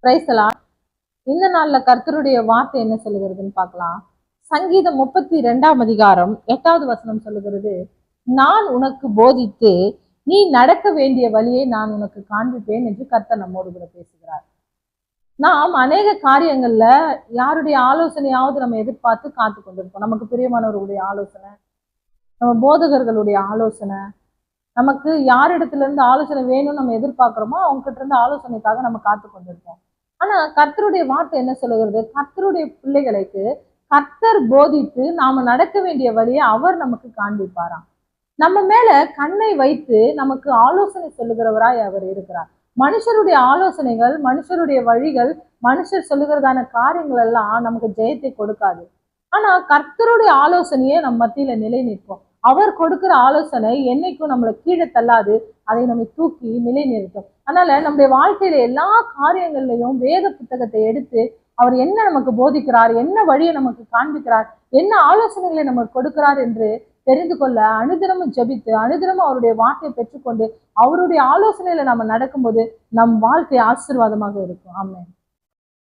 Praise the Lord. இந்த நாள்ல கர்த்தருடைய வார்த்தை என்ன சொல்லுகிறதுன்னு பார்க்கலாம். சங்கீதம் 32 8வது வசனம் சொல்லுகிறது, நான் உனக்கு போதித்து நீ நடக்க வேண்டிய வழியை நான் உனக்கு காண்பிப்பேன் என்று கர்த்தர் நம்மோடு கூட பேசுகிறார். நாம் அநேக காரியங்கள்ல யாருடைய ஆலோசனையாவது நம்ம எதிர்பார்த்து காத்து கொண்டிருப்போம். நமக்கு பிரியமானவர்களுடைய ஆலோசனை, நம்ம போதகர்களுடைய ஆலோசனை, நமக்கு யாரிடத்துல இருந்து ஆலோசனை வேணும்னு நம்ம எதிர்பார்க்கிறோமோ அவங்க கிட்ட இருந்து ஆலோசனைக்காக நம்ம காத்து கொண்டிருப்போம். ஆனா கர்த்தருடைய வார்த்தை என்ன சொல்லுகிறது? கர்த்தருடைய பிள்ளைகளுக்கு கர்த்தர் போதித்து நாம நடக்க வேண்டிய வழியை அவர் நமக்கு காண்பிப்பாராம். நம்ம மேல கண்ணை வைத்து நமக்கு ஆலோசனை சொல்லுகிறவராய் அவர் இருக்கிறார். மனுஷருடைய ஆலோசனைகள், மனுஷருடைய வழிகள், மனுஷர் சொல்லுகிறதான காரியங்கள் எல்லாம் நமக்கு ஜெயத்தை கொடுக்காது. ஆனா கர்த்தருடைய ஆலோசனையே நம்ம மத்தியில நிலை நிற்போம். அவர் கொடுக்கிற ஆலோசனை என்னைக்கும் நம்மளை கீழே தள்ளாது, அதை நம்ம தூக்கி நிலை நிறுத்தும். அதனால நம்முடைய வாழ்க்கையில எல்லா காரியங்கள்லையும் வேத புத்தகத்தை எடுத்து அவர் என்ன நமக்கு போதிக்கிறார், என்ன வழியை நமக்கு காண்பிக்கிறார், என்ன ஆலோசனைகளை நமக்கு கொடுக்கிறார் என்று தெரிந்து கொள்ள அனுதினமும் ஜெபித்து அனுதினமும் அவருடைய வார்த்தையை பெற்றுக்கொண்டு அவருடைய ஆலோசனையில நம்ம நடக்கும்போது நம் வாழ்க்கை ஆசீர்வாதமாக இருக்கும். ஆமென்.